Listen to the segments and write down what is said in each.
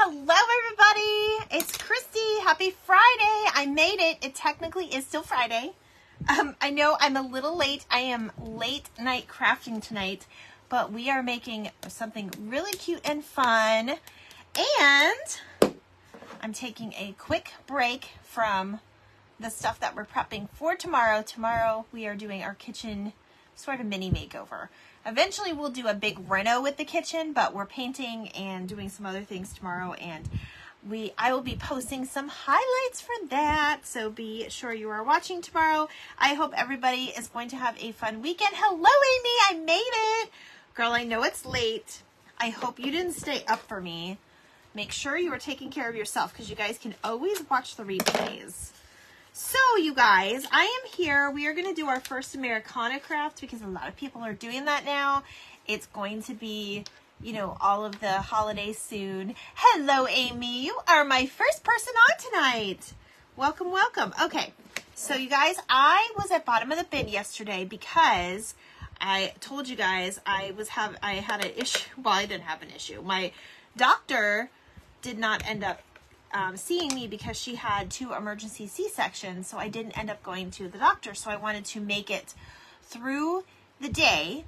Hello, everybody. It's Christy. Happy Friday. I made it. It technically is still Friday. I know I'm a little late. I am late night crafting tonight, but we are making something really cute and fun. And I'm taking a quick break from the stuff that we're prepping for tomorrow. Tomorrow we are doing our kitchen sort of mini makeover. Eventually we'll do a big reno with the kitchen, but we're painting and doing some other things tomorrow, and I will be posting some highlights for that, so be sure you are watching tomorrow. I hope everybody is going to have a fun weekend. Hello, Amy, I made it. Girl, I know it's late. I hope you didn't stay up for me. Make sure you are taking care of yourself, because you guys can always watch the replays. So, you guys, I am here. We are going to do our first Americana craft because a lot of people are doing that now. It's going to be, you know, all of the holidays soon. Hello, Amy. You are my first person on tonight. Welcome, welcome. Okay, so you guys, I was at bottom of the bin yesterday because I told you guys I had an issue. Well, I didn't have an issue. My doctor did not end up seeing me because she had 2 emergency C-sections, so I didn't end up going to the doctor. So I wanted to make it through the day,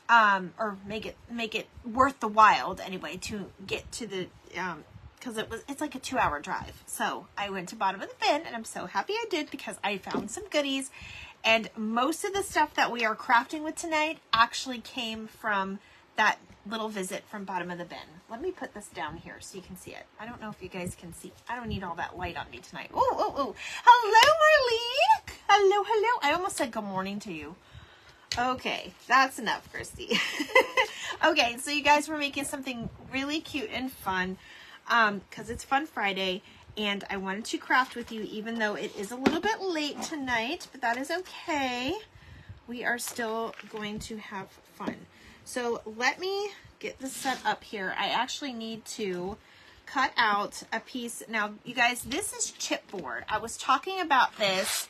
or make it worth the while anyway to get to the because it's like a 2-hour drive. So I went to bottom of the bin, and I'm so happy I did because I found some goodies, and most of the stuff that we are crafting with tonight actually came from that little visit from bottom of the bin. Let me put this down here so you can see it. I don't know if you guys can see. I don't need all that light on me tonight. Oh. Hello, Marlene. Hello. I almost said good morning to you. Okay, that's enough, Christy. Okay, so you guys, were making something really cute and fun because it's Fun Friday, and I wanted to craft with you even though it is a little bit late tonight, but that is okay. We are still going to have fun. So let me get this set up here. I actually need to cut out a piece. Now, you guys, this is chipboard. I was talking about this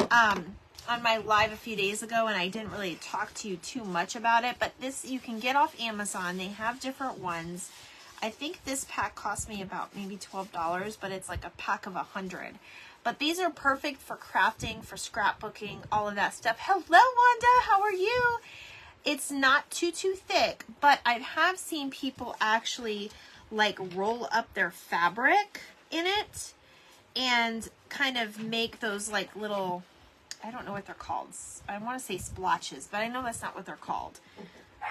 on my live a few days ago, and I didn't really talk to you too much about it, but this you can get off Amazon. They have different ones. I think this pack cost me about maybe $12, but it's like a pack of 100. But these are perfect for crafting, for scrapbooking, all of that stuff. Hello, Wanda. How are you? It's not too thick, but I have seen people actually like roll up their fabric in it and kind of make those like little, I don't know what they're called. I want to say splotches, but I know that's not what they're called.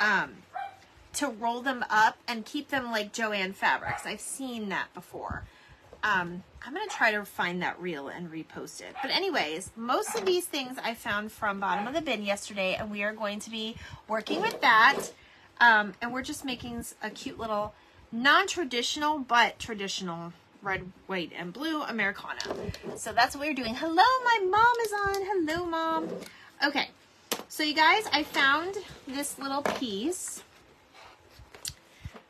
To roll them up and keep them like Joanne fabrics. I've seen that before. I'm going to try to find that reel and repost it. But anyways, most of these things I found from bottom of the bin yesterday, and we are going to be working with that. And we're just making a cute little non-traditional, but traditional red, white, and blue Americana. So that's what we're doing. Hello, my mom is on. Hello, Mom. Okay, so you guys, I found this little piece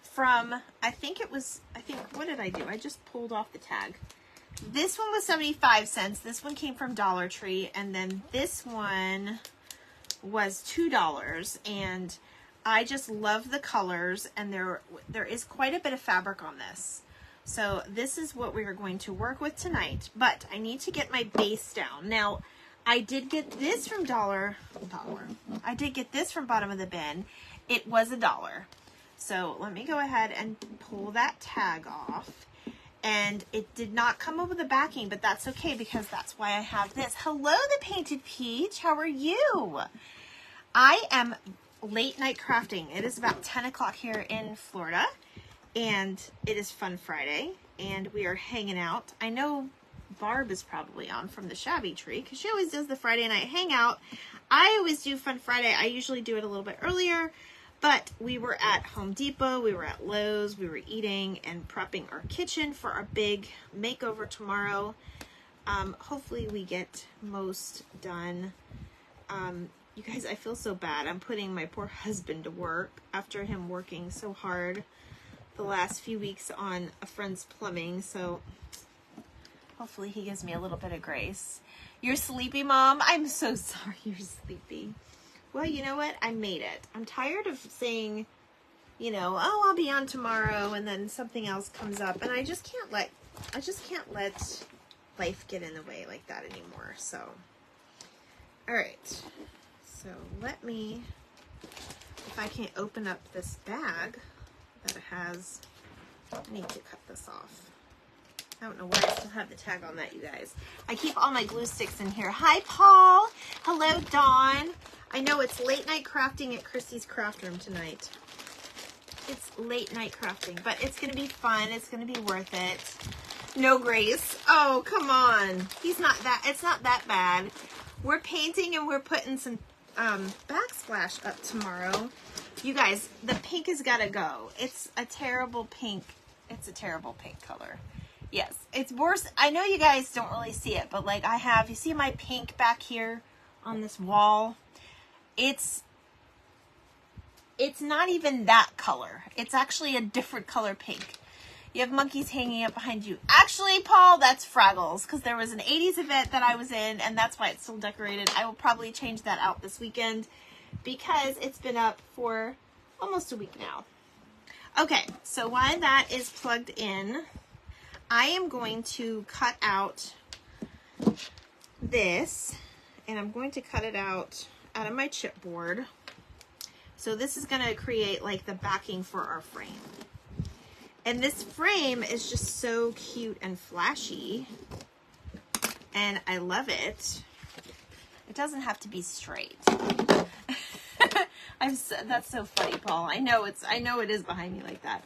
from, what did I do? I just pulled off the tag. This one was 75 cents. This one came from Dollar Tree. And then this one was $2. And I just love the colors. And there is quite a bit of fabric on this. So this is what we are going to work with tonight. But I need to get my base down. Now, I did get this from I did get this from bottom of the bin. It was $1. So let me go ahead and pull that tag off. And it did not come up with a backing, but that's okay because that's why I have this. Hello, the Painted Peach. How are you? I am late night crafting. It is about 10 o'clock here in Florida, and it is Fun Friday, and we are hanging out. I know Barb is probably on from the Shabby Tree because she always does the Friday night hangout. I always do Fun Friday. I usually do it a little bit earlier. But we were at Home Depot, we were at Lowe's, we were eating and prepping our kitchen for our big makeover tomorrow. Hopefully we get most done. You guys, I feel so bad. I'm putting my poor husband to work after him working so hard the last few weeks on a friend's plumbing. So hopefully he gives me a little bit of grace. You're sleepy, Mom? I'm so sorry you're sleepy. Well, you know what? I made it. I'm tired of saying you know, oh, I'll be on tomorrow, and then something else comes up, and I just can't let life get in the way like that anymore. So, all right. So let me, if I can open up this bag that it has, I need to cut this off. I don't know why I still have the tag on that, you guys. I keep all my glue sticks in here. Hi, Paul. Hello, Dawn. I know it's late night crafting at Christy's craft room tonight. It's late night crafting, but it's going to be fun. It's going to be worth it. No, Grace. Oh, come on. It's not that bad. We're painting and we're putting some backsplash up tomorrow. You guys, the pink has got to go. It's a terrible pink. It's a terrible pink color. Yes, it's worse. I know you guys don't really see it, but like you see my pink back here on this wall? It's not even that color. It's actually a different color pink. You have monkeys hanging up behind you. Actually, Paul, that's Fraggles, because there was an 80s event that I was in, and that's why it's still decorated. I will probably change that out this weekend because it's been up for almost a week now. Okay, so while that is plugged in, I am going to cut out this, and I'm going to cut it out of my chipboard. So this is going to create like the backing for our frame. And this frame is just so cute and flashy, and I love it. It doesn't have to be straight. That's so funny, Paul. I know it is behind me like that.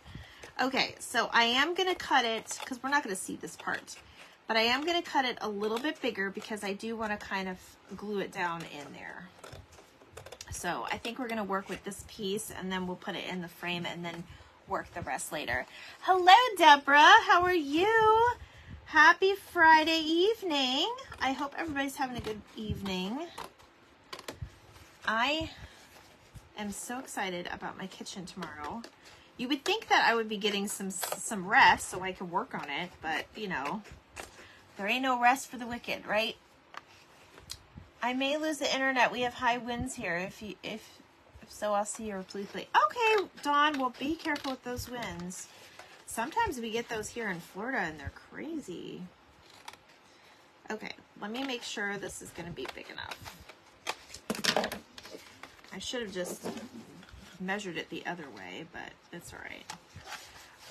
Okay, so I am going to cut it, because we're not going to see this part, but I am going to cut it a little bit bigger because I do want to kind of glue it down in there. So I think we're going to work with this piece, and then we'll put it in the frame and then work the rest later. Hello, Deborah. How are you? Happy Friday evening. I hope everybody's having a good evening. I am so excited about my kitchen tomorrow. You would think that I would be getting some rest so I could work on it, but you know, there ain't no rest for the wicked, right? I may lose the internet. We have high winds here. If so, I'll see you briefly. Okay, Dawn. Well, be careful with those winds. Sometimes we get those here in Florida, and they're crazy. Okay, let me make sure this is going to be big enough. I should have just measured it the other way, but it's all right.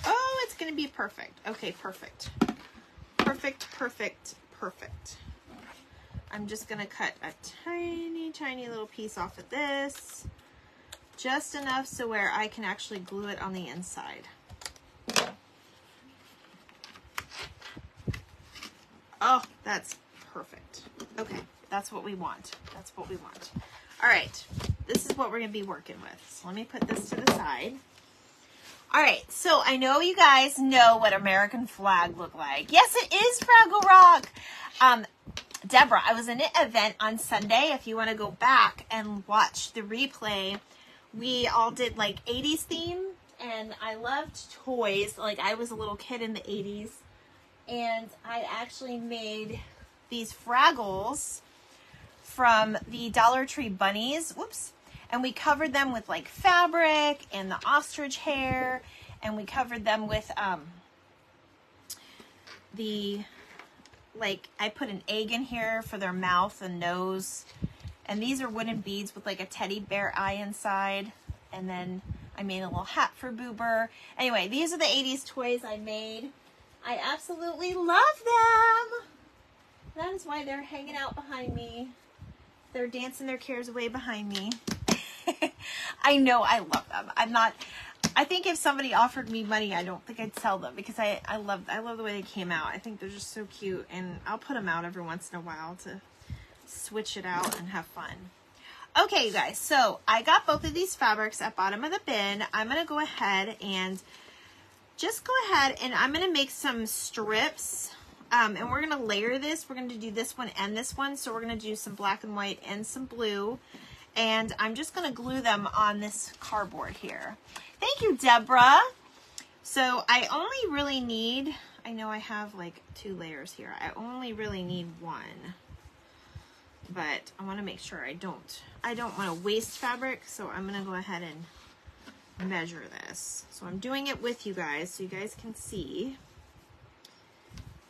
Oh, it's going to be perfect. Okay, perfect. Perfect, perfect, perfect. I'm just going to cut a tiny, tiny little piece off of this. Just enough so where I can actually glue it on the inside. Oh, that's perfect. Okay, that's what we want. That's what we want. All right, this is what we're going to be working with. So let me put this to the side. All right, so I know you guys know what American flag look like. Yes, it is Fraggle Rock. Deborah, I was in an event on Sunday. If you want to go back and watch the replay, we all did like 80s theme, and I loved toys. Like I was a little kid in the 80s, and I actually made these Fraggles from the Dollar Tree bunnies. Whoops. And we covered them with like fabric and the ostrich hair, and we covered them with I put an egg in here for their mouth and nose. And these are wooden beads with like a teddy bear eye inside. And then I made a little hat for Boober. Anyway, these are the 80s toys I made. I absolutely love them. That is why they're hanging out behind me. They're dancing their cares away behind me. I know, I love them. I think if somebody offered me money, I don't think I'd sell them because I love the way they came out. I think they're just so cute, and I'll put them out every once in a while to switch it out and have fun. Okay, you guys, so I got both of these fabrics at bottom of the bin. I'm going to go ahead and I'm going to make some strips, and we're going to layer this. We're going to do this one and this one, so we're going to do some black and white and some blue, and I'm just going to glue them on this cardboard here. Thank you, Deborah. So I only really need, I know I have like 2 layers here. I only really need 1. But I want to make sure I don't want to waste fabric, so I'm going to go ahead and measure this. So I'm doing it with you guys so you guys can see.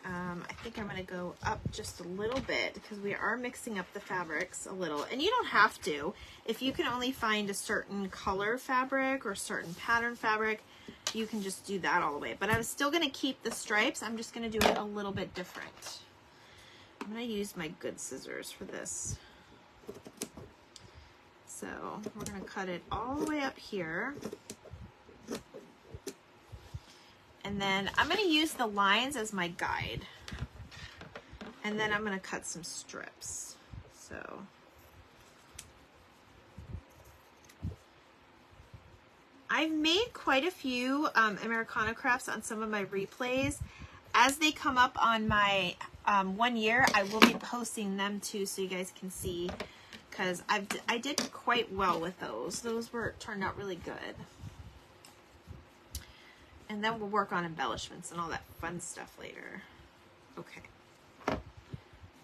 I think I'm going to go up just a little bit because we are mixing up the fabrics a little. And you don't have to. If you can only find a certain color fabric or certain pattern fabric, you can just do that all the way. But I'm still going to keep the stripes. I'm just going to do it a little bit different. I'm going to use my good scissors for this. So we're going to cut it all the way up here. And then I'm going to use the lines as my guide. And then I'm going to cut some strips. So I've made quite a few Americana crafts on some of my replays. As they come up on my 1 year, I will be posting them too so you guys can see, because I did quite well with those. Those turned out really good. And then we'll work on embellishments and all that fun stuff later. Okay.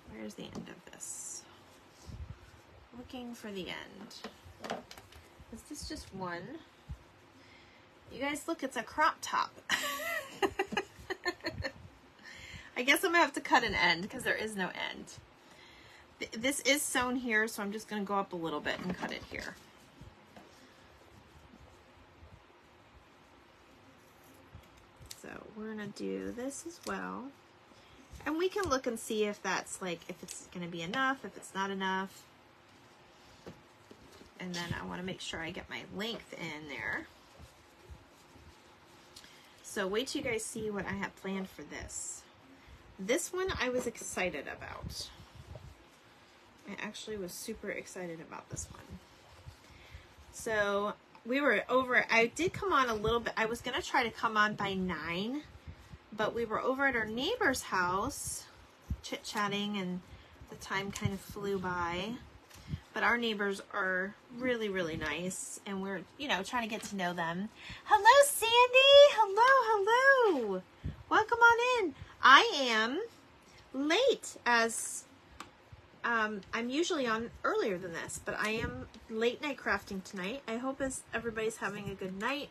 Where's the end of this? Looking for the end. Is this just one? You guys, look, it's a crop top. I guess I'm gonna have to cut an end because there is no end. This is sewn here, so I'm just gonna go up a little bit and cut it here. So we're gonna do this as well. And we can look and see if that's like, if it's gonna be enough, if it's not enough. And then I wanna make sure I get my length in there. So wait till you guys see what I have planned for this. This one I was excited about. I actually was super excited about this one. So we were over, I did come on a little bit. I was going to try to come on by 9, but we were over at our neighbor's house chit-chatting and the time kind of flew by. But our neighbors are really, really nice, and we're, you know, trying to get to know them. Hello, Sandy! Hello, hello! Welcome on in. I am late, as I'm usually on earlier than this, but I am late night crafting tonight. I hope everybody's having a good night.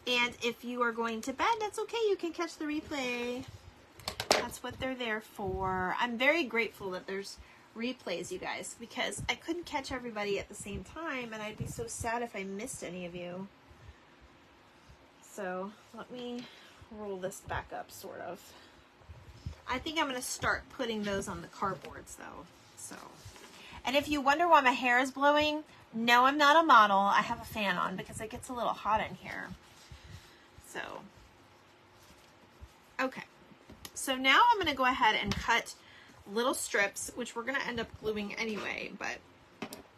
And if you are going to bed, that's okay. You can catch the replay. That's what they're there for. I'm very grateful that there's replays, you guys, because I couldn't catch everybody at the same time, and I'd be so sad if I missed any of you. So let me roll this back up, sort of. I think I'm going to start putting those on the cardboards, though. So, and if you wonder why my hair is blowing, no, I'm not a model. I have a fan on because it gets a little hot in here. So, okay. So now I'm going to go ahead and cut little strips, which we're going to end up gluing anyway, but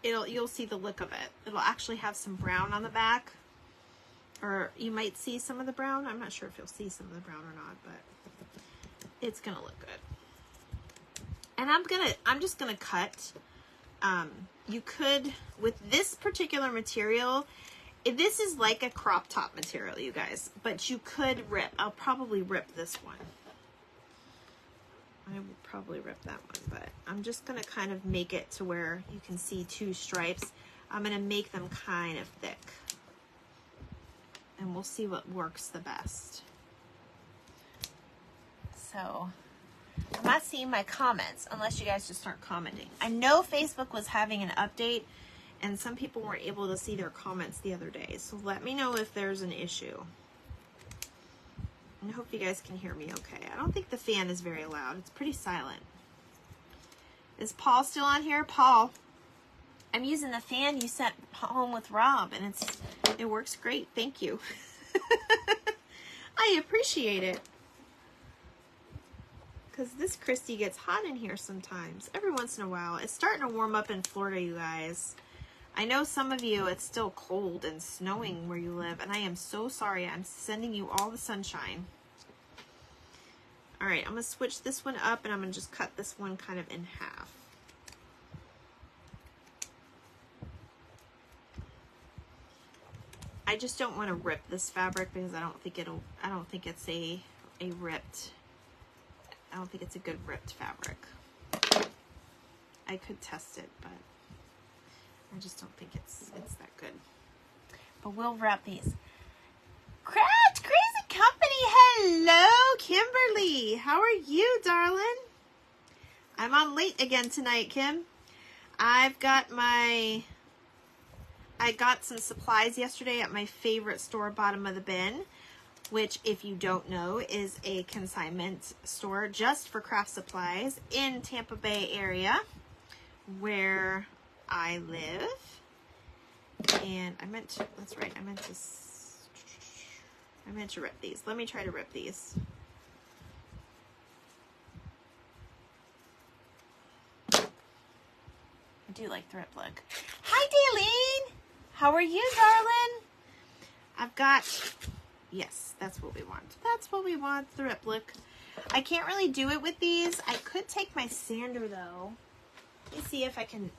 you'll see the look of it. It'll actually have some brown on the back, or you might see some of the brown. I'm not sure if you'll see some of the brown or not, but it's going to look good. And I'm just going to cut. You could, with this particular material, this is like a crop top material, you guys, but you could rip. I'll probably rip this one. I will probably rip that one, but I'm just going to kind of make it to where you can see 2 stripes. I'm going to make them kind of thick, and we'll see what works the best. So I'm not seeing my comments unless you guys just aren't commenting. I know Facebook was having an update and some people weren't able to see their comments the other day. So let me know if there's an issue. And I hope you guys can hear me okay. I don't think the fan is very loud. It's pretty silent. Is Paul still on here? Paul, I'm using the fan you sent home with Rob, and it works great. Thank you. I appreciate it. Because this Christy gets hot in here sometimes. Every once in a while. It's starting to warm up in Florida, you guys. I know some of you, it's still cold and snowing where you live, and I am so sorry. I'm sending you all the sunshine. All right, I'm going to switch this one up, and I'm going to just cut this one kind of in half. I just don't want to rip this fabric because I don't think it's a ripped, I don't think it's a good ripped fabric. I could test it, but I just don't think it's that good. but we'll wrap these. Craft Crazy Company, hello, Kimberly. How are you, darling? I'm on late again tonight, Kim. I got some supplies yesterday at my favorite store, Bottom of the Bin, which, if you don't know, is a consignment store just for craft supplies in Tampa Bay area where I live. And that's right, I meant to rip these. Let me try to rip these. I do like the rip look. Hi, Daylene. How are you, darling? I've got, yes, that's what we want. That's what we want, the rip look. I can't really do it with these. I could take my sander though. Let me see if I can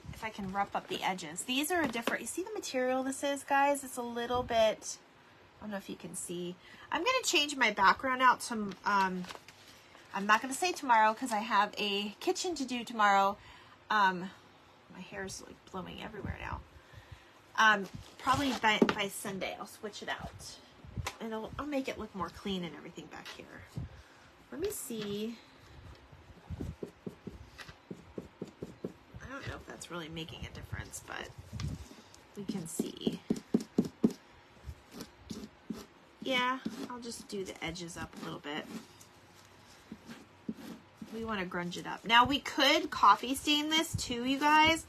rough up the edges. These are a different, you see the material this is, guys? It's a little bit, I don't know if you can see. I'm going to change my background out to, I'm not going to say tomorrow because I have a kitchen to do tomorrow. My hair's like blowing everywhere now. Probably by Sunday I'll switch it out. And I'll make it look more clean and everything back here. Let me see. I don't know if that's really making a difference, but we can see. Yeah, I'll just do the edges up a little bit. We want to grunge it up. Now we could coffee stain this too, you guys.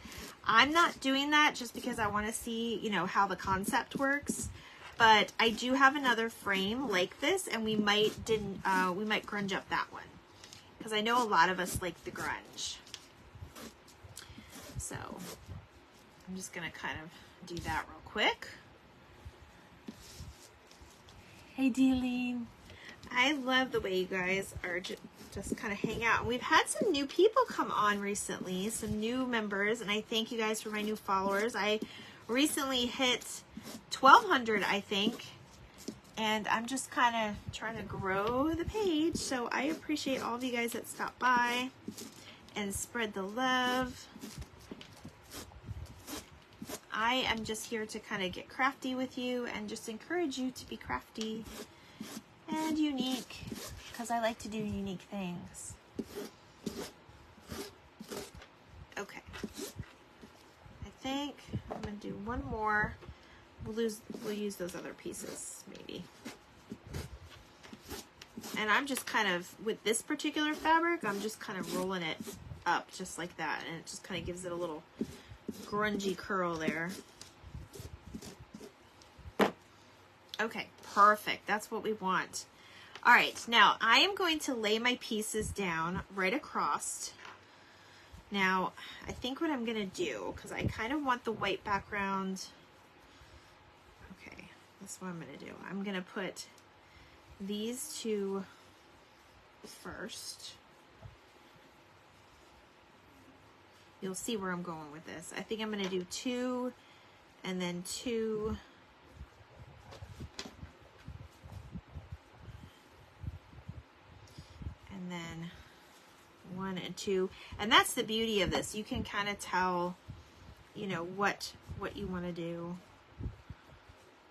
I'm not doing that just because I want to see, you know, how the concept works. But I do have another frame like this, and we might grunge up that one because I know a lot of us like the grunge. So I'm just gonna kind of do that real quick. Hey, Dealeen. I love the way you guys are just kind of hang out. We've had some new people come on recently, some new members, and I thank you guys for my new followers. I recently hit 1,200, I think, and I'm just kind of trying to grow the page, so I appreciate all of you guys that stop by and spread the love. I am just here to kind of get crafty with you and just encourage you to be crafty and unique, because I like to do unique things. Okay. I think I'm going to do one more. We'll use those other pieces, maybe. And I'm just kind of, with this particular fabric, I'm just kind of rolling it up just like that. And it just kind of gives it a little grungy curl there. Okay, perfect. That's what we want. All right, now I am going to lay my pieces down right across. Now, I think what I'm going to do, because I kind of want the white background. Okay, that's what I'm going to do. I'm going to put these two first. You'll see where I'm going with this. I think I'm going to do 2 and then 2. And then 1 and 2. And that's the beauty of this. You can kind of tell, you know, what you want to do.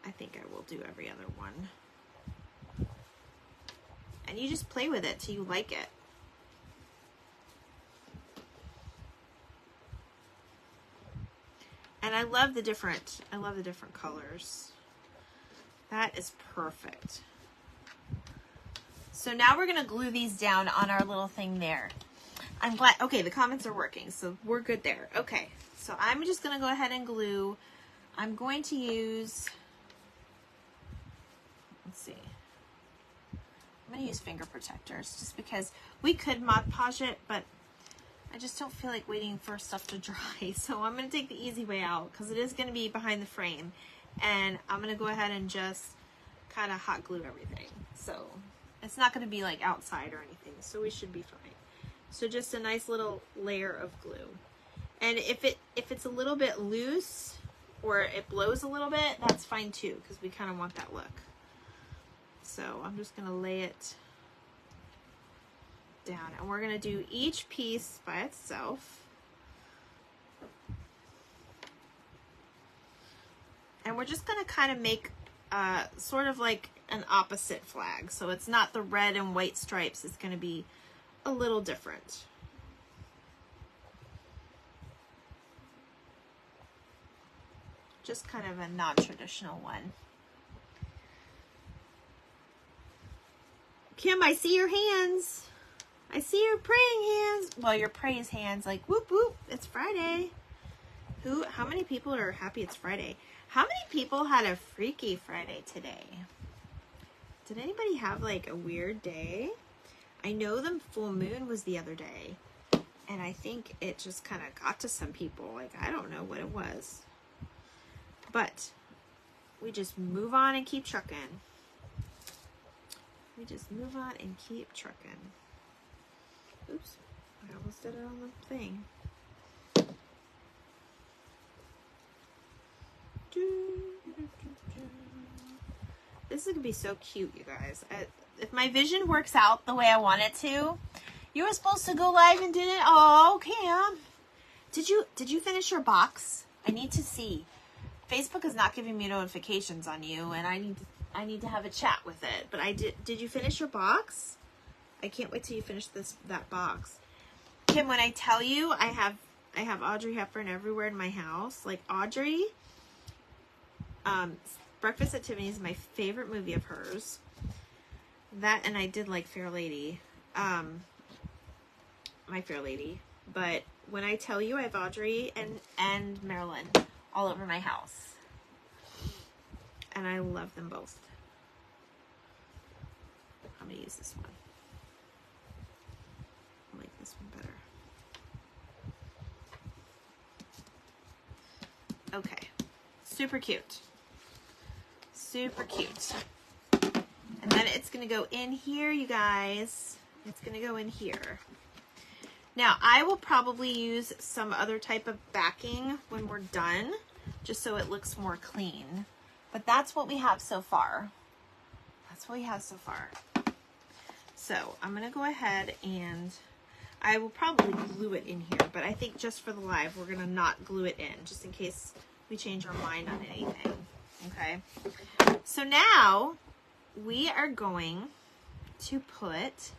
I think I will do every other one. And you just play with it till you like it. And I love the different colors. That is perfect. So now we're going to glue these down on our little thing there. I'm glad, okay, the comments are working, so we're good there. Okay, so I'm just going to go ahead and glue. I'm going to use, let's see. I'm going to use finger protectors just because we could Mod Podge it, but I just don't feel like waiting for stuff to dry. So I'm going to take the easy way out because it is going to be behind the frame. And I'm going to go ahead and just kind of hot glue everything. So it's not going to be like outside or anything. So we should be fine. So just a nice little layer of glue. And if it's a little bit loose or it blows a little bit, that's fine too, because we kind of want that look. So I'm just going to lay it down, and we're going to do each piece by itself. And we're just going to kind of make sort of like an opposite flag. So it's not the red and white stripes. It's going to be a little different. Just kind of a non-traditional one. Kim, I see your hands. I see your praying hands. Well, your praise hands, like whoop whoop, it's Friday. How many people are happy it's Friday? How many people had a freaky Friday today? Did anybody have like a weird day? I know the full moon was the other day, and I think it just kind of got to some people. Like, I don't know what it was. But we just move on and keep trucking. We just move on and keep trucking. Oops, I almost did it on the thing. This is going to be so cute, you guys. If my vision works out the way I want it to, you were supposed to go live and did it. Oh, Cam. Did you finish your box? I need to see. Facebook is not giving me notifications on you, and I need to have a chat with it. But I did. Did you finish your box? I can't wait till you finish that box. Kim, when I tell you, I have Audrey Hepburn everywhere in my house. Like Audrey, Breakfast at Tiffany's is my favorite movie of hers. That, and I did like Fair Lady, My Fair Lady. But when I tell you, I have Audrey and Marilyn all over my house. And I love them both. I'm going to use this one. I like this one better. Okay. Super cute. Super cute. And then it's going to go in here, you guys. It's going to go in here. Now, I will probably use some other type of backing when we're done, just so it looks more clean. But that's what we have so far. That's what we have so far. So, I'm going to go ahead and I will probably glue it in here, but I think just for the live, we're going to not glue it in, just in case we change our mind on anything. Okay? So now, we are going to put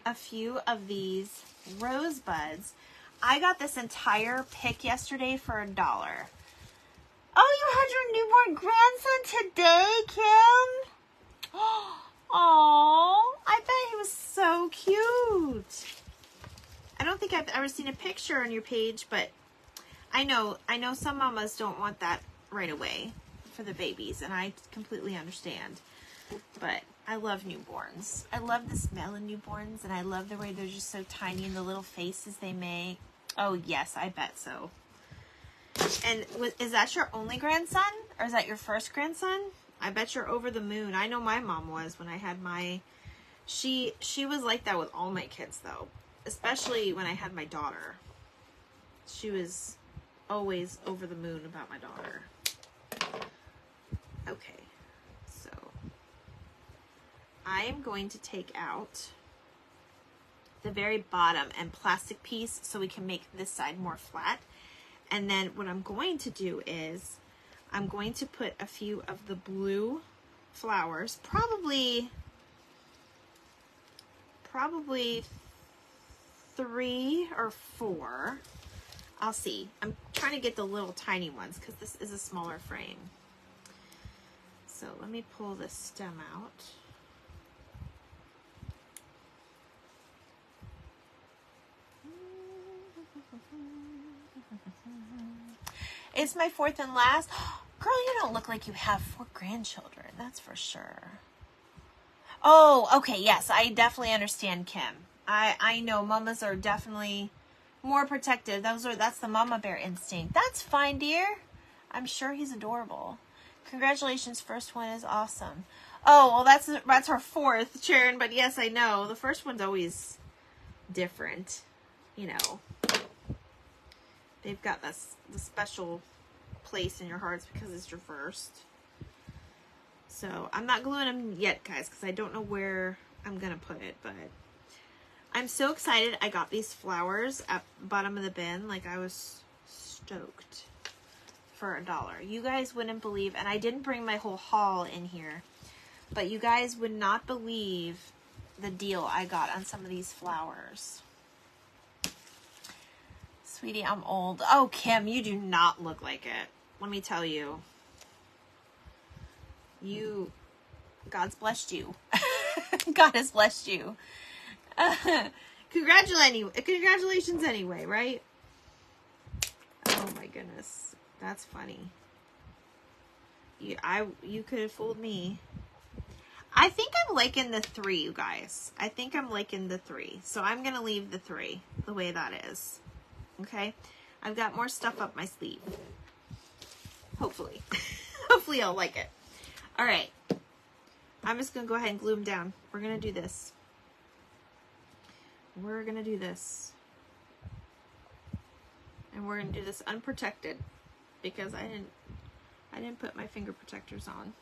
a few of these rosebuds. I got this entire pick yesterday for $1. Oh, you had your newborn grandson today, Kim? Oh, I bet he was so cute. I don't think I've ever seen a picture on your page, but I know some mamas don't want that right away for the babies, and I completely understand. But I love newborns. I love the smell of newborns, and I love the way they're just so tiny and the little faces they make. Oh, yes, I bet so. And is that your only grandson, or is that your first grandson? I bet you're over the moon. I know my mom was when I had my... She was like that with all my kids, though. Especially when I had my daughter. She was always over the moon about my daughter. Okay. I am going to take out the very bottom and plastic piece so we can make this side more flat. And then what I'm going to do is I'm going to put a few of the blue flowers, probably 3 or 4. I'll see. I'm trying to get the little tiny ones because this is a smaller frame. So let me pull this stem out. It's my 4th and last. Girl, you don't look like you have 4 grandchildren. That's for sure. Oh, okay. Yes, I definitely understand, Kim. I know mamas are definitely more protective. That's the mama bear instinct. That's fine, dear. I'm sure he's adorable. Congratulations. First one is awesome. Oh, well, that's our 4th, Sharon. But yes, I know. The first one's always different. You know. They've got the special place in your hearts because it's your first. So I'm not gluing them yet, guys, because I don't know where I'm going to put it. But I'm so excited I got these flowers at the bottom of the bin. Like, I was stoked. for $1. You guys wouldn't believe, and I didn't bring my whole haul in here, but you guys would not believe the deal I got on some of these flowers. Sweetie, I'm old. Oh, Kim, you do not look like it. Let me tell you. God's blessed you. God has blessed you. Congratulations anyway, right? Oh my goodness. That's funny. You could have fooled me. I think I'm liking the 3, you guys. I think I'm liking the 3. So I'm going to leave the 3 the way that is. Okay? I've got more stuff up my sleeve. Hopefully. Hopefully I'll like it. All right. I'm just going to go ahead and glue them down. We're going to do this. We're going to do this. And we're going to do this unprotected because I didn't put my finger protectors on.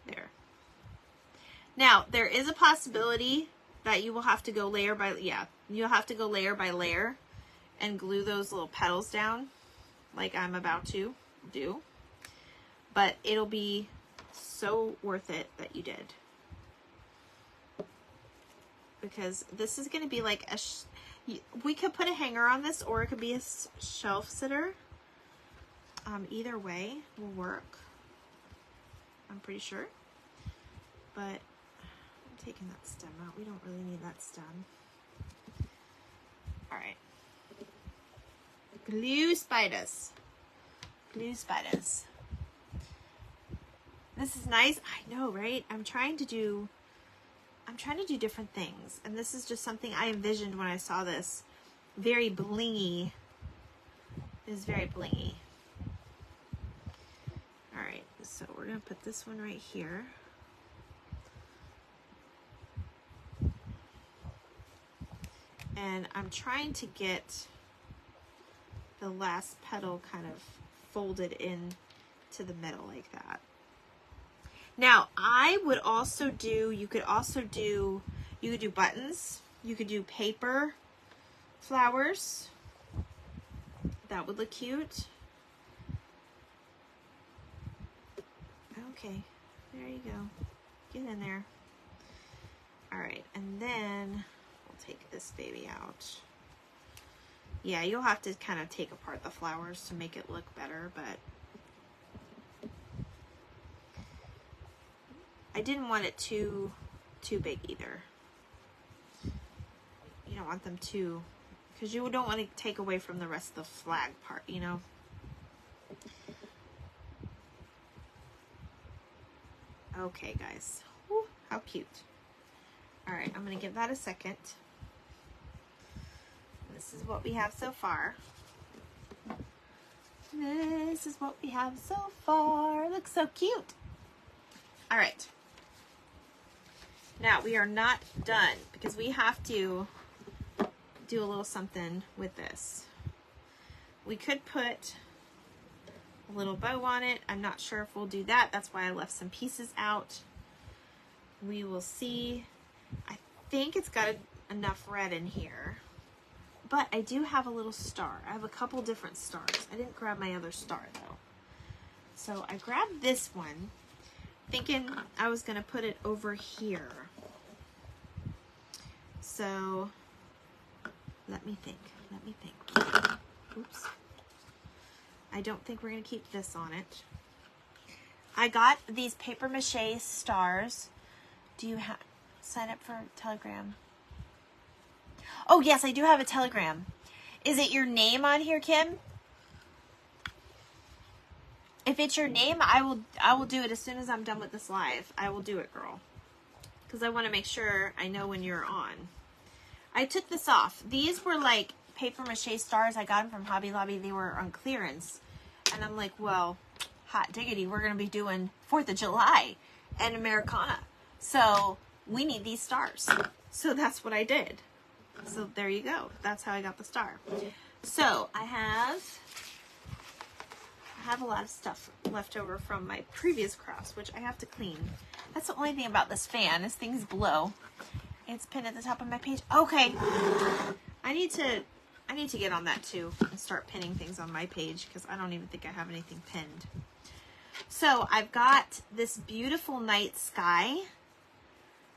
There. Now, there is a possibility that you will have to go layer by, you'll have to go layer by layer and glue those little petals down like I'm about to do. But it'll be so worth it that you did. Because this is going to be like we could put a hanger on this, or it could be a shelf sitter. Either way will work. I'm pretty sure. But I'm taking that stem out. We don't really need that stem. Alright. Glue spiders. Glue spiders. This is nice. I know, right? I'm trying to do different things. And this is just something I envisioned when I saw this. Very blingy. It is very blingy. Alright, so we're going to put this one right here. And I'm trying to get the last petal kind of folded in to the middle like that. Now, I would also do, you could do buttons. You could do paper flowers. That would look cute. Okay, there you go. Get in there. All right, and then we'll take this baby out. Yeah, you'll have to kind of take apart the flowers to make it look better, but I didn't want it too big either. You don't want them too, because you don't want to take away from the rest of the flag part, you know. Okay, guys. Whew, how cute. All right, I'm going to give that a second. This is what we have so far. This is what we have so far. Looks so cute. All right. Now, we are not done because we have to do a little something with this. We could put a little bow on it. I'm not sure if we'll do that. That's why I left some pieces out. We will see. I think it's got enough red in here. But I do have a little star. I have a couple different stars. I didn't grab my other star though. So I grabbed this one, thinking I was going to put it over here. So let me think. Oops. I don't think we're going to keep this on it. I got these paper mache stars. Do you sign up for Telegram? Oh, yes, I do have a Telegram. Is it your name on here, Kim? If it's your name, I will do it as soon as I'm done with this live. I will do it, girl. Because I want to make sure I know when you're on. I took this off. These were like paper mache stars. I got them from Hobby Lobby. They were on clearance. And I'm like, well, hot diggity, we're going to be doing 4th of July and Americana. So we need these stars. So that's what I did. So there you go. That's how I got the star. So I have a lot of stuff left over from my previous crafts, which I have to clean. That's the only thing about this fan is things blow. It's pinned at the top of my page. Okay. I need to I need to get on that too and start pinning things on my page because I don't even think I have anything pinned. So I've got this beautiful night sky,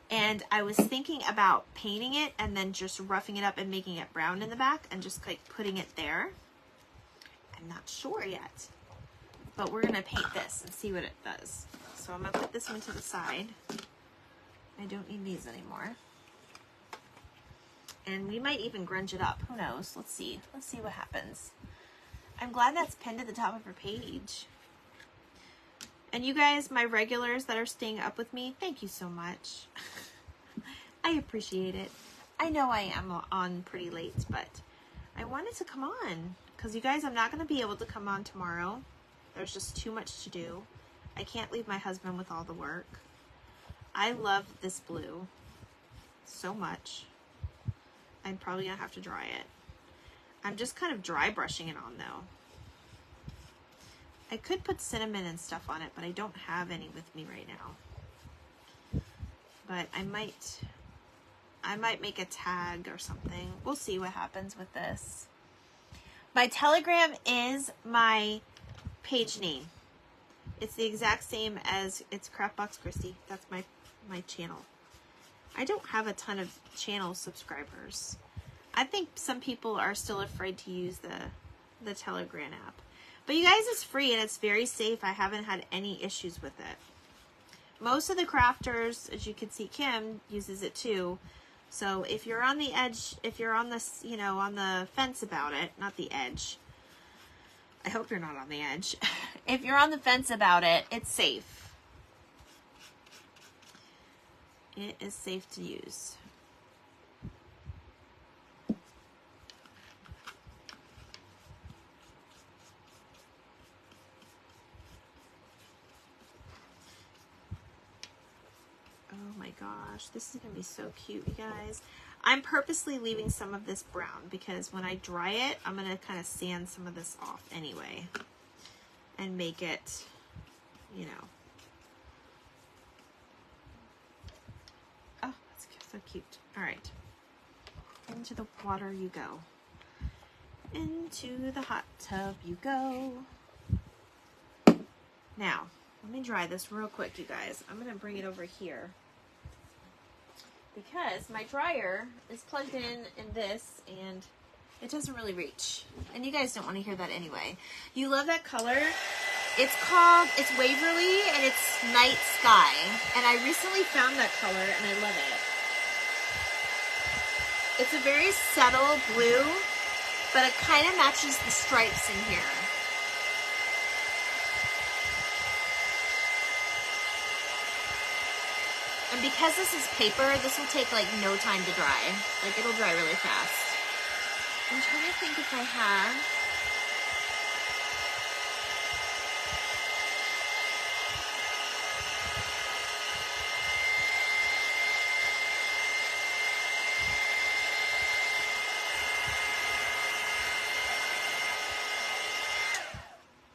and I was thinking about painting it and then just roughing it up and making it brown in the back and just like putting it there. I'm not sure yet, but we're gonna paint this and see what it does. So I'm gonna put this one to the side. I don't need these anymore. And we might even grunge it up. Who knows? Let's see. Let's see what happens. I'm glad that's pinned to the top of her page. And you guys, my regulars that are staying up with me, thank you so much. I appreciate it. I know I am on pretty late, but I wanted to come on. Because you guys, I'm not going to be able to come on tomorrow. There's just too much to do. I can't leave my husband with all the work. I love this blue so much. I'm probably going to have to dry it. I'm just kind of dry brushing it on though. I could put cinnamon and stuff on it, but I don't have any with me right now. But I might make a tag or something. We'll see what happens with this. My Telegram is my page name. It's the exact same as it's Craftbox Christy. That's my channel. I don't have a ton of channel subscribers. I think some people are still afraid to use the Telegram app. But you guys, it's free and it's very safe. I haven't had any issues with it. Most of the crafters, as you can see, Kim uses it too. So if you're on the edge, if you're on this, you know, on the fence about it, not the edge. I hope you're not on the edge. If you're on the fence about it, it's safe. It is safe to use. Oh my gosh, this is going to be so cute, you guys. I'm purposely leaving some of this brown because when I dry it, I'm going to kind of sand some of this off anyway and make it, you know. Oh, that's so cute. All right. Into the water you go. Into the hot tub you go. Now, let me dry this real quick, you guys. I'm going to bring it over here because my dryer is plugged in this and it doesn't really reach. And you guys don't want to hear that anyway. You love that color? It's Waverly and it's Night Sky. And I recently found that color and I love it. It's a very subtle blue, but it kind of matches the stripes in here. And because this is paper, this will take like no time to dry. Like it'll dry really fast. I'm trying to think if I have.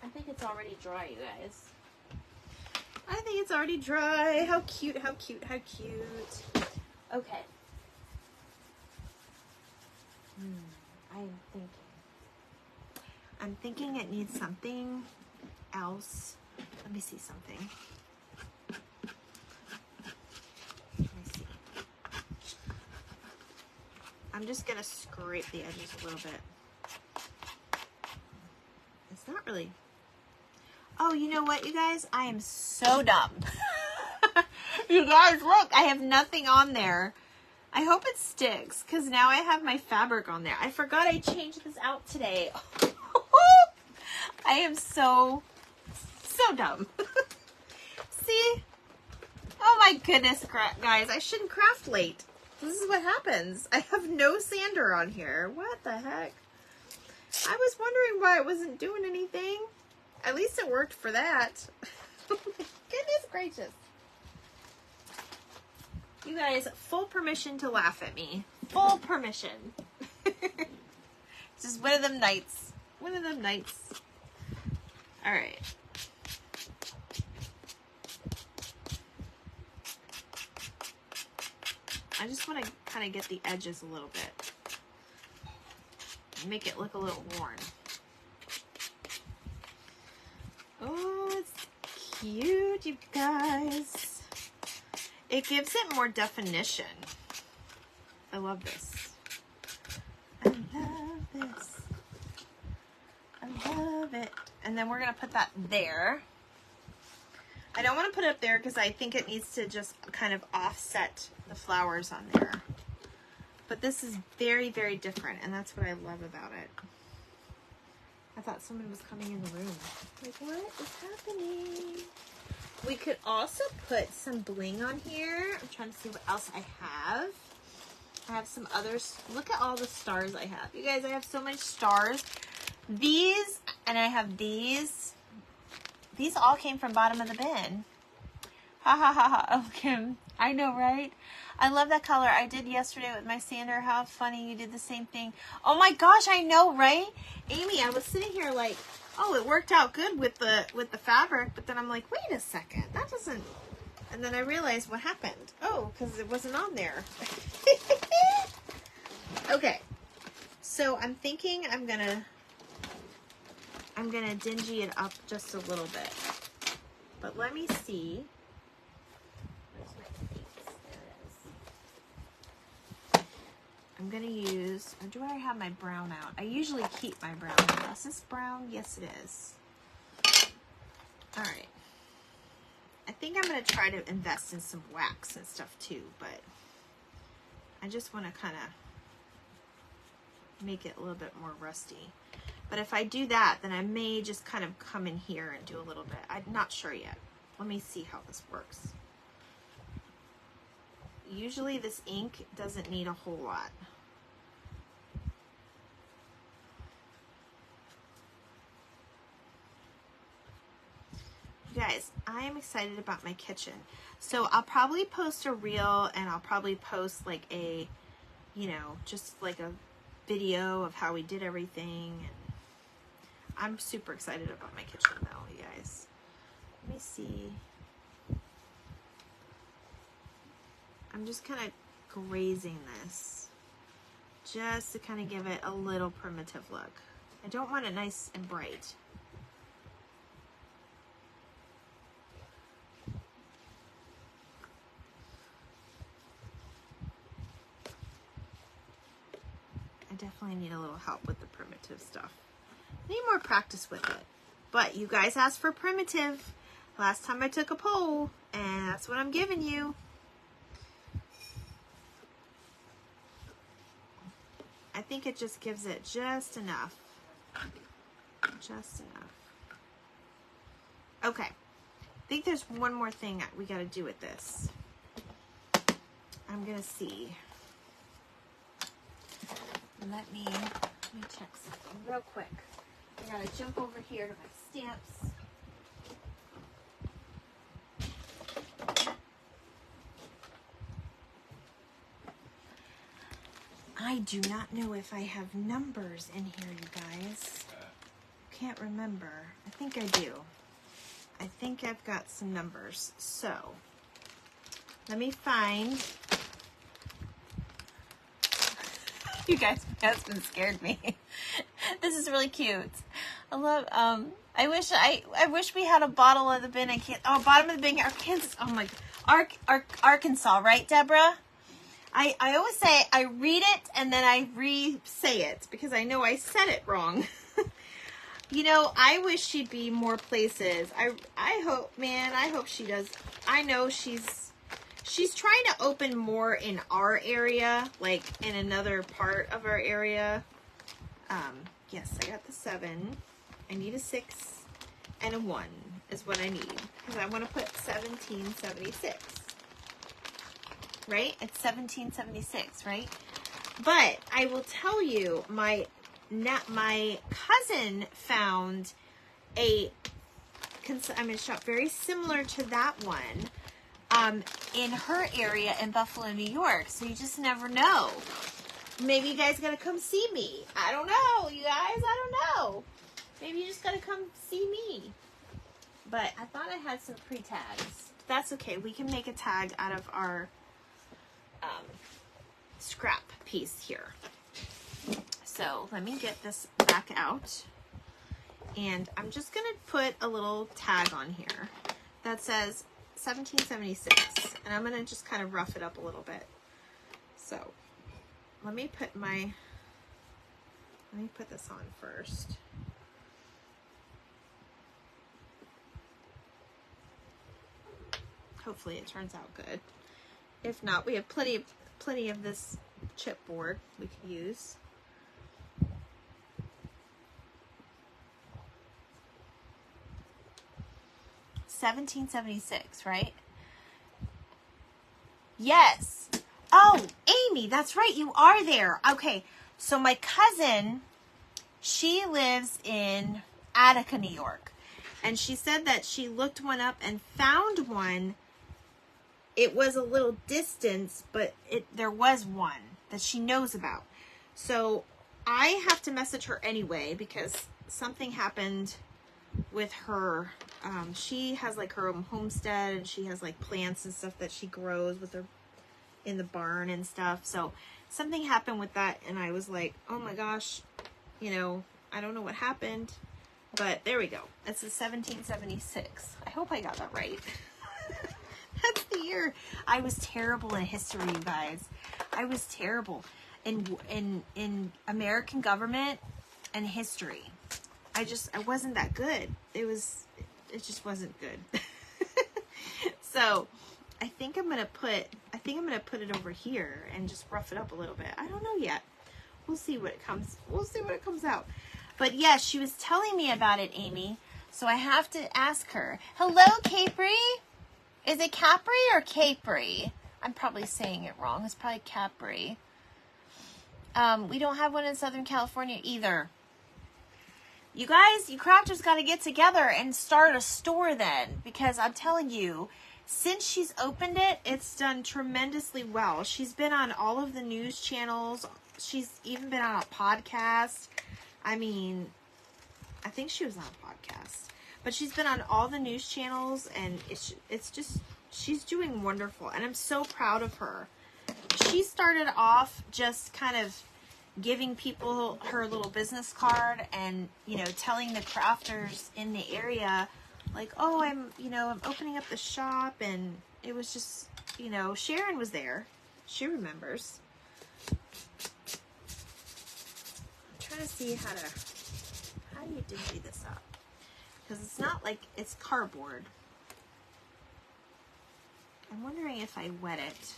I think it's already dry, you guys. I think it's already dry. How cute, how cute, how cute. Okay. I'm thinking it needs something else. Let me see something. Let me see. I'm just gonna scrape the edges a little bit. It's not really. Oh, you know what, you guys? I am so dumb. You guys, look, I have nothing on there. I hope it sticks, because now I have my fabric on there. I forgot I changed this out today. I am so dumb. See? Oh my goodness, guys, I shouldn't craft late. This is what happens. I have no sander on here. What the heck? I was wondering why it wasn't doing anything. At least it worked for that. Oh my goodness gracious. You guys, full permission to laugh at me. Full permission. Just one of them nights. One of them nights. All right. I just want to kind of get the edges a little bit. make it look a little worn. Oh, it's cute, you guys. It gives it more definition. I love this. I love this. I love it. And then we're going to put that there. I don't want to put it up there because I think it needs to just kind of offset the flowers on there. But this is very, very different, and that's what I love about it. I thought someone was coming in the room. Like, what is happening? We could also put some bling on here. I'm trying to see what else I have. I have some others. Look at all the stars I have. You guys, I have so many stars. These, and I have these. These all came from bottom of the bin. Ha ha ha ha. Oh, Kim. I know, right? I love that color. I did yesterday with my sander. How funny you did the same thing. Oh my gosh, I know, right? Amy, I was sitting here like, oh, it worked out good with the fabric, but then I'm like, wait a second, that doesn't. And then I realized what happened. Oh, because it wasn't on there. Okay, so I'm thinking I'm gonna dingy it up just a little bit. But let me see. I'm going to use, or do I have my brown out? I usually keep my brown out. Is this brown? Yes, it is. All right. I think I'm going to try to invest in some wax and stuff too, but I just want to kind of make it a little bit more rusty. But if I do that, then I may just kind of come in here and do a little bit. I'm not sure yet. Let me see how this works. Usually this ink doesn't need a whole lot. You guys, I am excited about my kitchen. So I'll probably post a reel, and I'll probably post like a, you know, just like a video of how we did everything. And I'm super excited about my kitchen though, you guys. Let me see. I'm just kind of grazing this just to kind of give it a little primitive look. I don't want it nice and bright. I definitely need a little help with the primitive stuff. I need more practice with it. But you guys asked for primitive last time I took a poll, and that's what I'm giving you. I think it just gives it just enough. Just enough. Okay. I think there's one more thing we got to do with this. I'm going to see. Let me check something real quick. I got to jump over here to my stamps. I do not know if I have numbers in here, you guys. Can't remember. I think I do. I think I've got some numbers. So, let me find. You guys, my husband scared me. This is really cute. I love, I wish we had a bottle of the bin. I can't, oh, bottom of the bin, Arkansas. Oh my, Arkansas, right, Deborah? I always say, I read it and then I re-say it because I know I said it wrong. You know, I wish she'd be more places. I hope, man, I hope she does. I know she's trying to open more in our area, like in another part of our area. Yes, I got the 7. I need a 6 and a 1 is what I need because I want to put 1776. Right? It's 1776, right? But I will tell you, my cousin found a shop very similar to that one in her area in Buffalo, New York. So you just never know. Maybe you guys gotta come see me. I don't know, you guys. I don't know. Maybe you just gotta come see me. But I thought I had some pre-tags. That's okay. We can make a tag out of our scrap piece here. So So let me get this back out. And I'm just going to put a little tag on here that says 1776. And I'm going to just kind of rough it up a little bit. So let me put this on first. Hopefully it turns out good. If not, we have plenty of this chipboard we could use. $17.76, right? Yes. Oh, Amy, that's right. You are there. Okay. So my cousin, she lives in Attica, New York. And she said that she looked one up and found one. It was a little distance, but there was one that she knows about. So I have to message her anyway because something happened with her. She has like her own homestead and she has like plants and stuff that she grows with her in the barn and stuff. So something happened with that and I was like, oh my gosh, you know, I don't know what happened, but there we go. It's a 1776. I hope I got that right. That's the year. I was terrible in history, you guys. I was terrible in American government and history. I wasn't that good. It just wasn't good. So I think I'm gonna put it over here and just rough it up a little bit. I don't know yet. We'll see what it comes out. But yes, she was telling me about it, Amy. So I have to ask her. Hello, Capri. Is it Capri or Capri? I'm probably saying it wrong. It's probably Capri. We don't have one in Southern California either. You guys, you crafters got to get together and start a store then. Because I'm telling you, since she's opened it, it's done tremendously well. She's been on all of the news channels. She's even been on a podcast. I mean, I think she was on a podcast. But she's been on all the news channels, and it's just, she's doing wonderful. And I'm so proud of her. She started off just kind of giving people her little business card and, you know, telling the crafters in the area, like, oh, I'm opening up the shop. And it was just, you know, Sharon was there. She remembers. I'm trying to see how do you divvy this up? Because it's not like it's cardboard. I'm wondering if I wet it.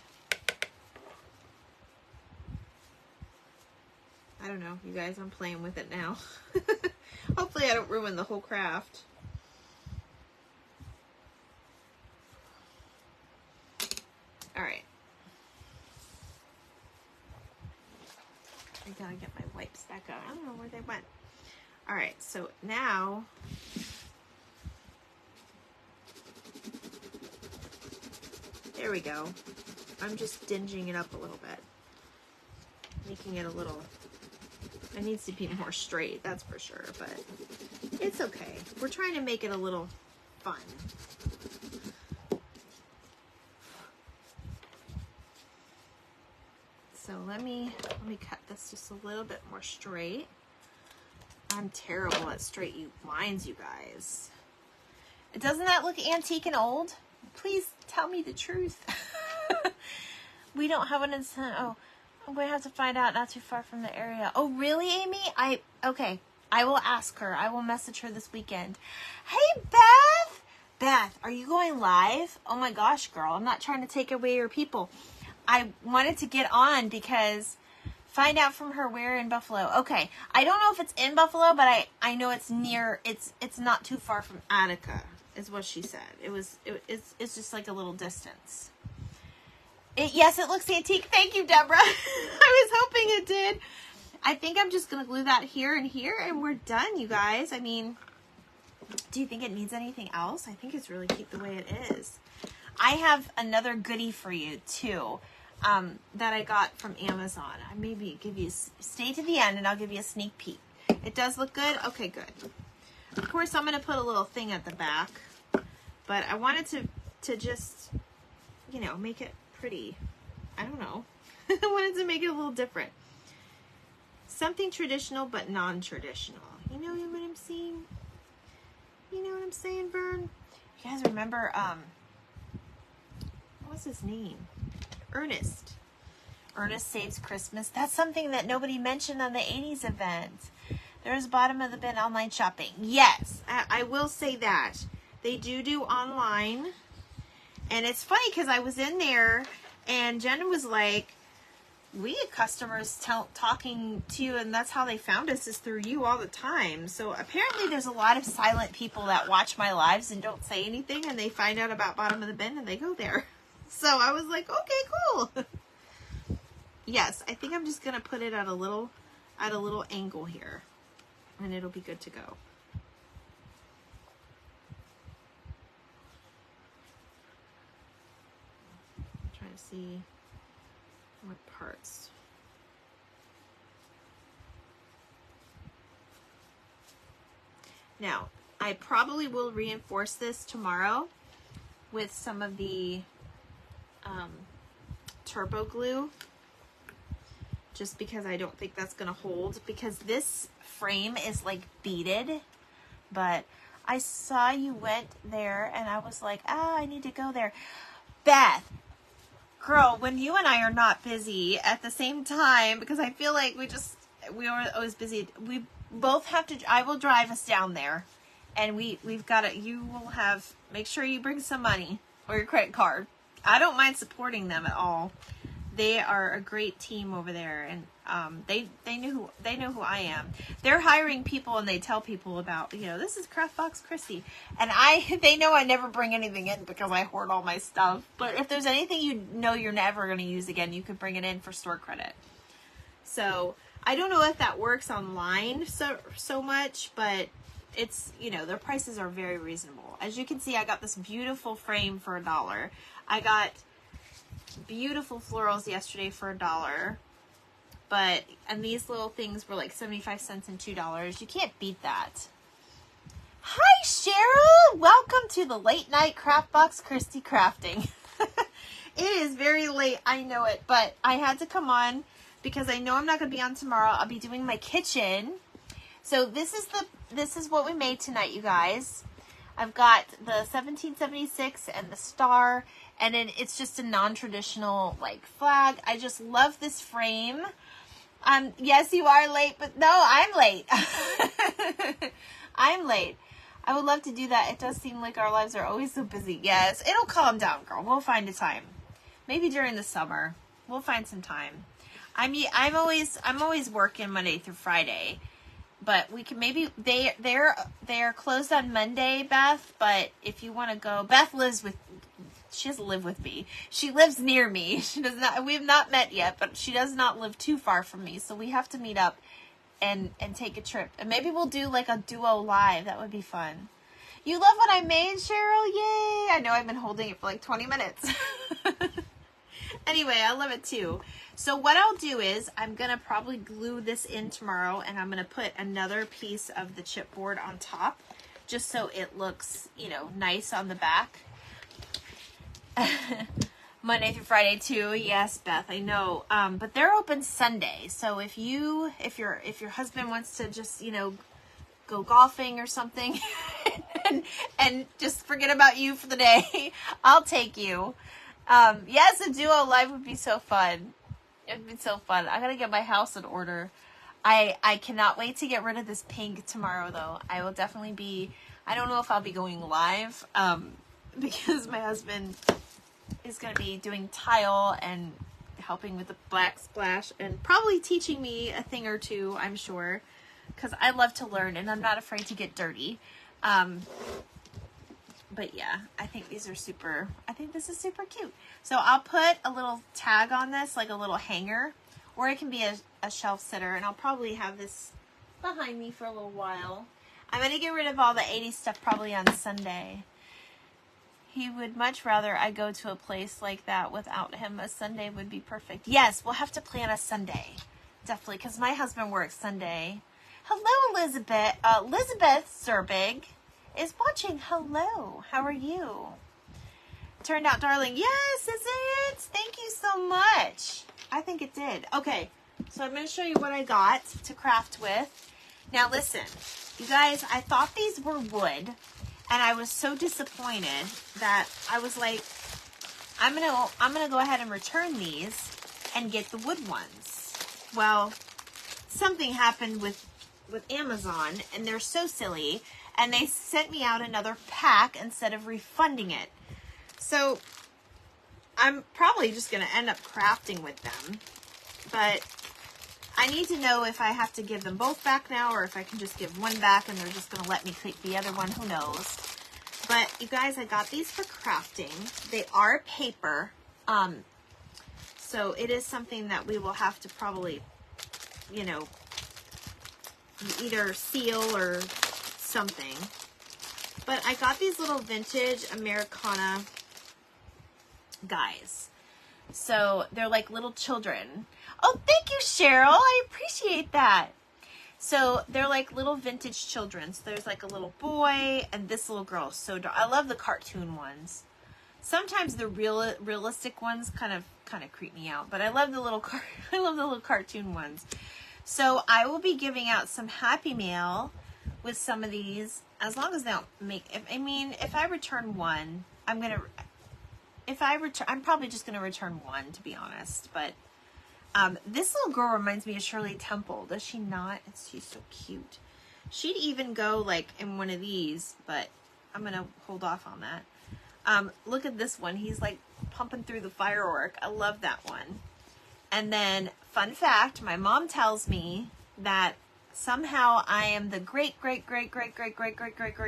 I don't know, you guys, I'm playing with it now. Hopefully I don't ruin the whole craft. All right. I gotta get my wipes back out. I don't know where they went. All right, so now there we go. I'm just dinging it up a little bit. Making it a little, it needs to be more straight, that's for sure, but it's okay. We're trying to make it a little fun. So let me cut this just a little bit more straight. I'm terrible at straight lines, you guys. Doesn't that look antique and old? Please tell me the truth. We don't have one in I'm going to have to find out, not too far from the area. Oh, really, Amy? Okay. I will ask her. I will message her this weekend. Hey, Beth! Beth, are you going live? Oh my gosh, girl. I'm not trying to take away your people. I wanted to get on because find out from her where in Buffalo. Okay. I don't know if it's in Buffalo, but I know it's near, it's not too far from Attica, is what she said. It's just like a little distance. Yes, it looks antique. Thank you, Deborah. I was hoping it did. I think I'm just going to glue that here and here, and we're done, you guys. I mean, do you think it needs anything else? I think it's really cute the way it is. I have another goodie for you, too, that I got from Amazon. I maybe give you, stay to the end, and I'll give you a sneak peek. It does look good? Okay, good. Of course, I'm going to put a little thing at the back, but I wanted to just, you know, make it pretty. I don't know. I wanted to make it a little different. Something traditional but non-traditional. You know what I'm saying? You know what I'm saying, Vern? You guys remember, what's his name? Ernest. Ernest Saves Christmas. That's something that nobody mentioned on the 80s event. There's bottom of the bin online shopping. Yes, I will say that. They do online. And it's funny because I was in there and Jen was like, we get customers talking to you, and that's how they found us, is through you all the time. So apparently there's a lot of silent people that watch my lives and don't say anything, and they find out about bottom of the bin and they go there. So I was like, okay, cool. Yes, I think I'm just going to put it at a little angle here, and it'll be good to go. I'm trying to see what parts. Now, I probably will reinforce this tomorrow with some of the turbo glue, just because I don't think that's gonna hold, because this frame is like beaded. But I saw you went there and I was like, I need to go there. Beth, girl, when you and I are not busy at the same time, because I feel like we are always busy, we both have to, I will drive us down there, and we've got to, you will have, make sure you bring some money or your credit card. I don't mind supporting them at all. They are a great team over there, and they know who I am. They're hiring people, and they tell people about, this is Craft Box Christy, and they know I never bring anything in because I hoard all my stuff. But if there's anything you're never going to use again, you could bring it in for store credit. So I don't know if that works online so much, but it's, their prices are very reasonable. As you can see, I got this beautiful frame for $1. I got beautiful florals yesterday for $1, and these little things were like 75 cents and $2. You can't beat that. Hi, Cheryl! Welcome to the late night Craft Box Christy crafting. It is very late, I know it, but I had to come on because I know I'm not going to be on tomorrow. I'll be doing my kitchen. So this is what we made tonight, you guys. I've got the 1776 and the star, and then it's just a non-traditional like flag. I just love this frame. Yes, you are late, but no, I'm late. I'm late. I would love to do that. It does seem like our lives are always so busy. Yes, it'll calm down, girl. We'll find a time. Maybe during the summer, we'll find some time. I'm always working Monday through Friday. But we can maybe, they're closed on Monday, Beth, but if you want to go, Beth she doesn't live with me. She lives near me. We have not met yet, but she does not live too far from me. So we have to meet up and take a trip. And maybe we'll do like a duo live. That would be fun. You love what I made, Cheryl? Yay! I know I've been holding it for like 20 minutes. Anyway, I love it too. So what I'll do is I'm going to probably glue this in tomorrow, and I'm going to put another piece of the chipboard on top just so it looks, nice on the back. Monday through Friday too. Yes, Beth, I know. But they're open Sunday. So if your husband wants to just, go golfing or something and just forget about you for the day, I'll take you. Yes, a duo live would be so fun. It'd be so fun. I gotta get my house in order. I cannot wait to get rid of this pink tomorrow, though. I will definitely be, I don't know if I'll be going live, because my husband is going to be doing tile and helping with the black splash and probably teaching me a thing or two, I'm sure, because I love to learn and I'm not afraid to get dirty. But yeah, I think this is super cute. So I'll put a little tag on this, like a little hanger, or it can be a shelf sitter, and I'll probably have this behind me for a little while. I'm going to get rid of all the 80s stuff probably on Sunday. He would much rather I go to a place like that without him. A Sunday would be perfect. Yes, we'll have to plan a Sunday. Definitely, because my husband works Sunday. Hello, Elizabeth. Elizabeth Zerbig is watching. Hello. How are you? Turned out darling. Yes, is it? Thank you so much. I think it did. Okay, So I'm going to show you what I got to craft with. Now listen, you guys, I thought these were wood, and I was so disappointed that I was like, I'm gonna go ahead and return these and get the wood ones. Well, something happened with Amazon, and they're so silly, and they sent me out another pack instead of refunding it. So I'm probably just gonna end up crafting with them, but I need to know if I have to give them both back now, or if I can just give one back and they're just gonna let me keep the other one. Who knows? But you guys, I got these for crafting. They are paper, so it is something that we will have to probably, you know, either seal or something. But I got these little vintage Americana guys. So they're like little children. Oh, thank you, Cheryl. I appreciate that. So they're like little vintage children. So there's like a little boy and this little girl is so dark. I love the cartoon ones. Sometimes the realistic ones kind of creep me out, but I love the little cartoon ones. So I will be giving out some Happy Mail with some of these, as long as they don't make. If I return one, I'm probably just gonna return one, to be honest. But this little girl reminds me of Shirley Temple, does she not? She's so cute. She'd even go like in one of these, but I'm gonna hold off on that. Look at this one. He's like pumping through the firework. I love that one. And then, fun fact, my mom tells me that somehow I am the great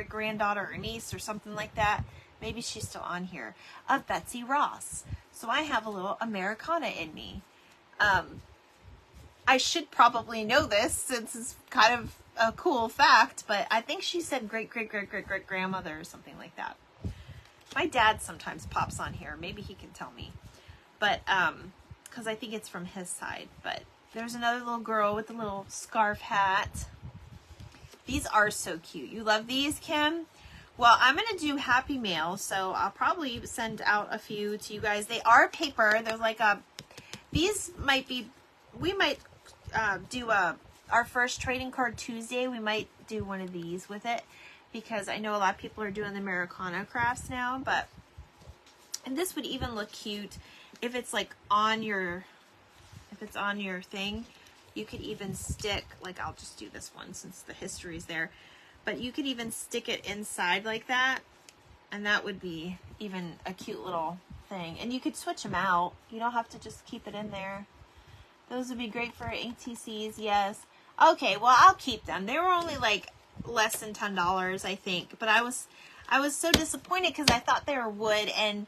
granddaughter or niece or something like that. Maybe she's still on here, of Betsy Ross. So I have a little Americana in me. I should probably know this since it's kind of a cool fact, but I think she said great grandmother or something like that. My dad sometimes pops on here. Maybe he can tell me. But, because I think it's from his side. But there's another little girl with a little scarf hat. These are so cute. You love these, Kim? Well, I'm going to do Happy Mail, so I'll probably send out a few to you guys. They are paper. They're like these might be, we might do our first Trading Card Tuesday. We might do one of these with it, because I know a lot of people are doing the Americana crafts now, and this would even look cute if it's like on your thing. You could even stick, like, I'll just do this one since the history's there, but you could even stick it inside like that, and that would be even a cute little thing. And you could switch them out. You don't have to just keep it in there. Those would be great for ATCs, yes. Okay, well, I'll keep them. They were only like less than $10, I think, but I was so disappointed because I thought they were wood, and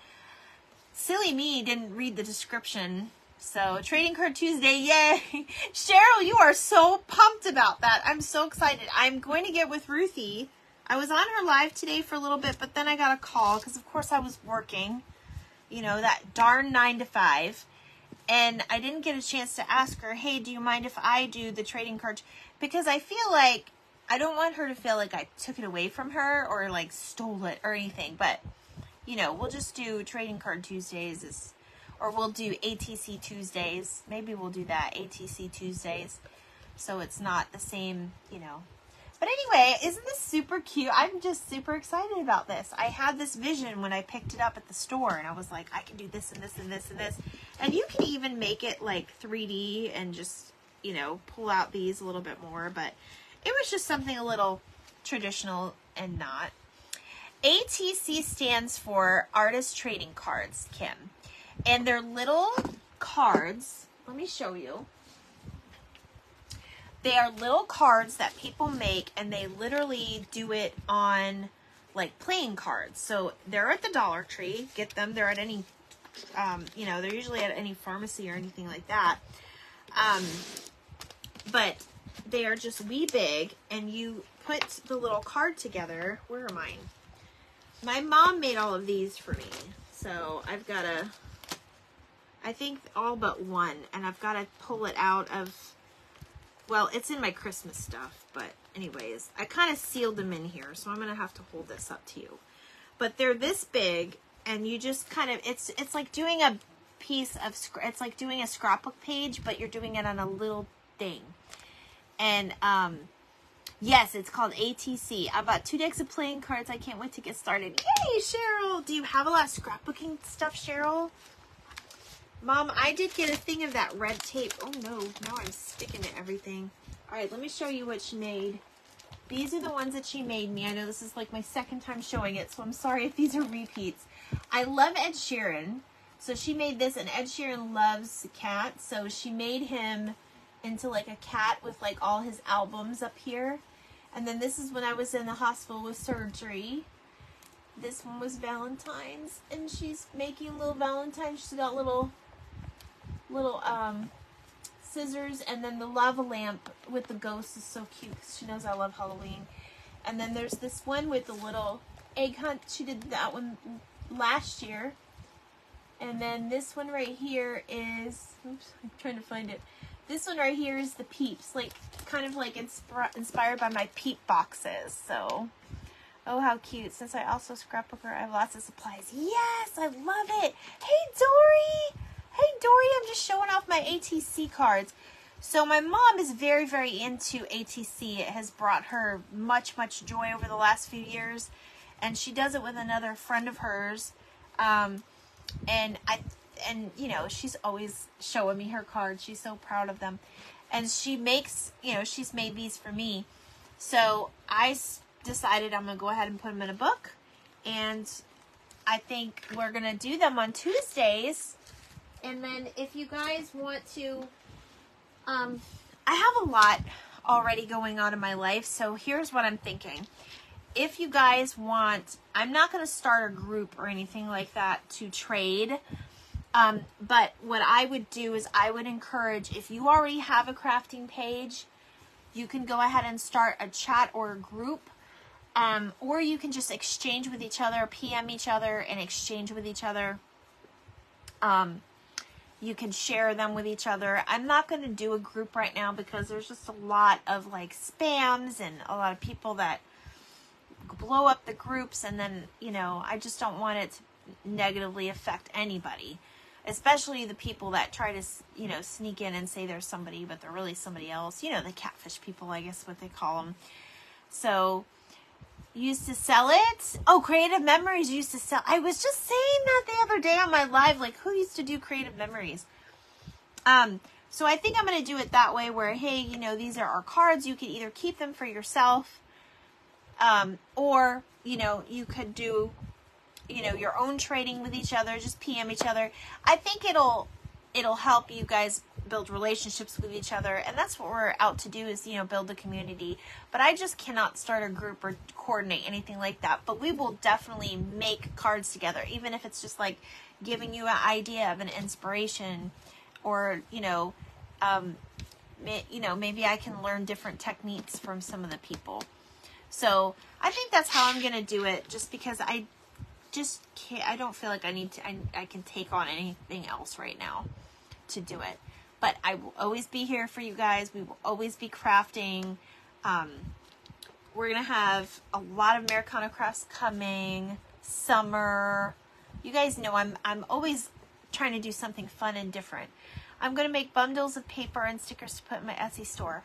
silly me didn't read the description. So Trading Card Tuesday, yay! Cheryl, you are so pumped about that. I'm so excited. I'm going to get with Ruthie. I was on her live today for a little bit, but then I got a call because, of course, I was working, you know, that darn 9 to 5. And I didn't get a chance to ask her, hey, do you mind if I do the trading card? Because I feel like I don't want her to feel like I took it away from her or like stole it or anything. But, you know, we'll just do Trading Card Tuesdays, or we'll do ATC Tuesdays. Maybe we'll do that, ATC Tuesdays. So it's not the same, you know. But anyway, isn't this super cute? I'm just super excited about this. I had this vision when I picked it up at the store, and I was like, I can do this and this and this and this. And you can even make it like 3D and just, you know, pull out these a little bit more. But it was just something a little traditional and not. ATC stands for Artist Trading Cards, Kim. And they're little cards. Let me show you. They are little cards that people make, and they literally do it on like playing cards. So they're at the Dollar Tree. Get them. They're at any, you know, they're usually at any pharmacy or anything like that. But they are just wee big, and you put the little card together. Where are mine? My mom made all of these for me. So I've got to, I think all but one, and I've got to pull it out of, well, it's in my Christmas stuff, but anyways, I kind of sealed them in here, so I'm going to have to hold this up to you. But they're this big, and you just kind of, it's like doing a piece of, it's like doing a scrapbook page, but you're doing it on a little thing. And, yes, it's called ATC. I bought 2 decks of playing cards. I can't wait to get started. Yay, Cheryl! Do you have a lot of scrapbooking stuff, Cheryl? Mom, I did get a thing of that red tape. Oh, no. Now I'm sticking to everything. All right, let me show you what she made. These are the ones that she made me. I know this is like my second time showing it, so I'm sorry if these are repeats. I love Ed Sheeran. So she made this, and Ed Sheeran loves cats. So she made him into like a cat with like all his albums up here. And then this is when I was in the hospital with surgery. This one was Valentine's, and she's making little Valentines. She's got little scissors, and then the lava lamp with the ghost is so cute because she knows I love Halloween. And then there's this one with the little egg hunt. She did that one last year. And then this one right here is, oops, I'm trying to find it. This one right here is the Peeps, like kind of like inspired by my Peep boxes. So, oh, how cute. Since I also scrapbooker, I have lots of supplies. Yes, I love it. Hey, Dory. Hey, Dory, I'm just showing off my ATC cards. So my mom is very, very into ATC. It has brought her much, much joy over the last few years. And she does it with another friend of hers. And you know, she's always showing me her cards. She's so proud of them. And she makes, you know, she's made these for me. So I decided I'm going to go ahead and put them in a book. And I think we're going to do them on Tuesdays. And then if you guys want to, I have a lot already going on in my life. So here's what I'm thinking. If you guys want, I'm not going to start a group or anything like that to trade. But what I would do is I would encourage, if you already have a crafting page, you can go ahead and start a chat or a group. Or you can just exchange with each other, PM each other, and exchange with each other. You can share them with each other. I'm not going to do a group right now because there's just a lot of like spams and a lot of people that blow up the groups, and then, you know, I just don't want it to negatively affect anybody, especially the people that try to, you know, sneak in and say they're somebody, but they're really somebody else. You know, the catfish people, I guess what they call them. So, used to sell it. Oh, Creative Memories used to sell. I was just saying that the other day on my live, like, who used to do Creative Memories? So I think I'm going to do it that way where, hey, you know, these are our cards. You can either keep them for yourself, or, you know, you could do, you know, your own trading with each other, just PM each other. I think it'll help you guys build relationships with each other, and that's what we're out to do, is, you know, build a community. But I just cannot start a group or coordinate anything like that. But we will definitely make cards together, even if it's just like giving you an idea of an inspiration, or, you know, maybe I can learn different techniques from some of the people. So I think that's how I'm gonna do it, just because I just can't, I don't feel like I can take on anything else right now to do it. But I will always be here for you guys. We will always be crafting. We're going to have a lot of Americana crafts coming. Summer. You guys know I'm always trying to do something fun and different. I'm going to make bundles of paper and stickers to put in my Etsy store.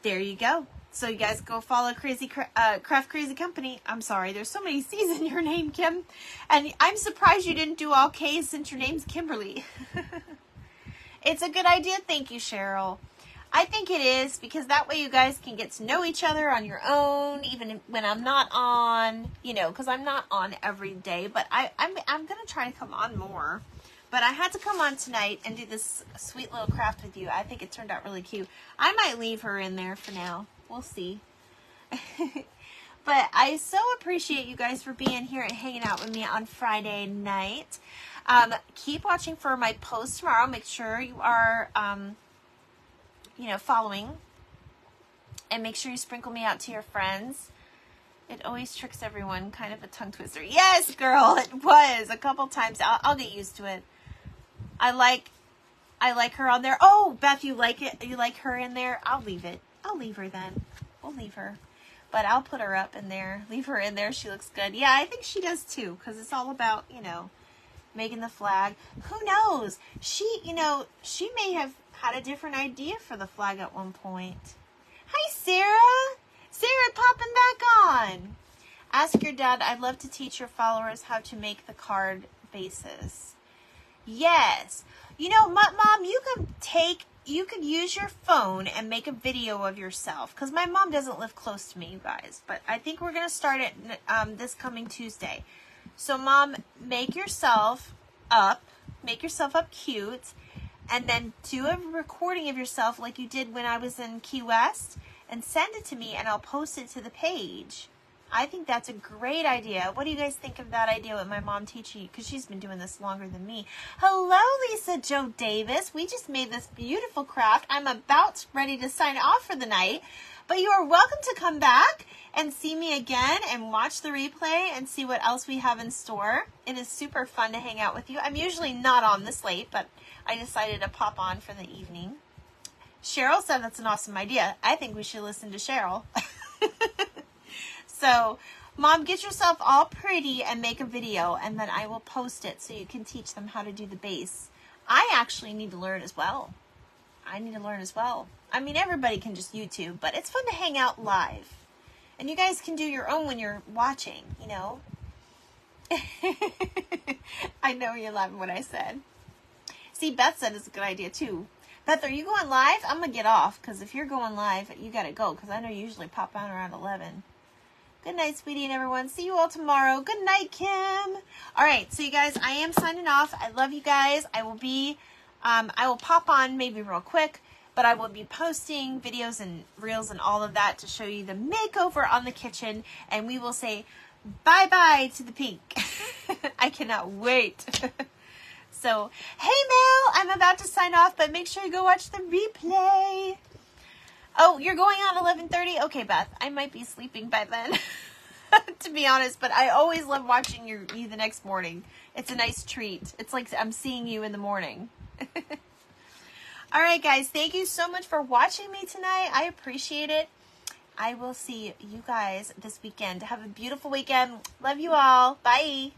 There you go. So you guys go follow Craft Crazy Company. I'm sorry, there's so many C's in your name, Kim. And I'm surprised you didn't do all K's since your name's Kimberly. It's a good idea. Thank you, Cheryl. I think it is, because that way you guys can get to know each other on your own, even when I'm not on, you know, because I'm not on every day. But I'm going to try to come on more. But I had to come on tonight and do this sweet little craft with you. I think it turned out really cute. I might leave her in there for now. We'll see. But I so appreciate you guys for being here and hanging out with me on Friday night. Keep watching for my post tomorrow. Make sure you are, you know, following. And make sure you sprinkle me out to your friends. It always tricks everyone. Kind of a tongue twister. Yes, girl, it was. A couple times. I'll get used to it. I like her on there. Oh, Beth, you like it? You like her in there? I'll leave it. I'll leave her then. We'll leave her. But I'll put her up in there. Leave her in there. She looks good. Yeah, I think she does too. Because it's all about, you know, making the flag. Who knows? She may have had a different idea for the flag at one point. Hi, Sarah. Sarah popping back on. Ask your dad. I'd love to teach your followers how to make the card bases. Yes. You know, Mom, you could use your phone and make a video of yourself. Because my mom doesn't live close to me, you guys. But I think we're going to start it this coming Tuesday. So, Mom, make yourself up cute. And then do a recording of yourself like you did when I was in Key West. And send it to me, and I'll post it to the page. I think that's a great idea. What do you guys think of that idea with my mom teaching you? Because she's been doing this longer than me. Hello, Lisa Jo Davis. We just made this beautiful craft. I'm about ready to sign off for the night. But you are welcome to come back and see me again and watch the replay and see what else we have in store. It is super fun to hang out with you. I'm usually not on this late, but I decided to pop on for the evening. Cheryl said that's an awesome idea. I think we should listen to Cheryl. So, Mom, get yourself all pretty and make a video, and then I will post it so you can teach them how to do the base. I actually need to learn as well. I mean, everybody can just YouTube, but it's fun to hang out live. And you guys can do your own when you're watching, you know. I know you're laughing what I said. See, Beth said it's a good idea, too. Beth, are you going live? I'm going to get off, because if you're going live, you got to go, because I know you usually pop on around 11. Good night, sweetie, and everyone. See you all tomorrow. Good night, Kim. All right, so you guys, I am signing off. I love you guys. I will pop on maybe real quick, but I will be posting videos and reels and all of that to show you the makeover on the kitchen, and we will say bye-bye to the pink. I cannot wait. So, hey, Mel, I'm about to sign off, but make sure you go watch the replay. Oh, you're going on 11:30? Okay, Beth, I might be sleeping by then, to be honest, but I always love watching you the next morning. It's a nice treat. It's like I'm seeing you in the morning. All right, guys, thank you so much for watching me tonight. I appreciate it. I will see you guys this weekend. Have a beautiful weekend. Love you all. Bye.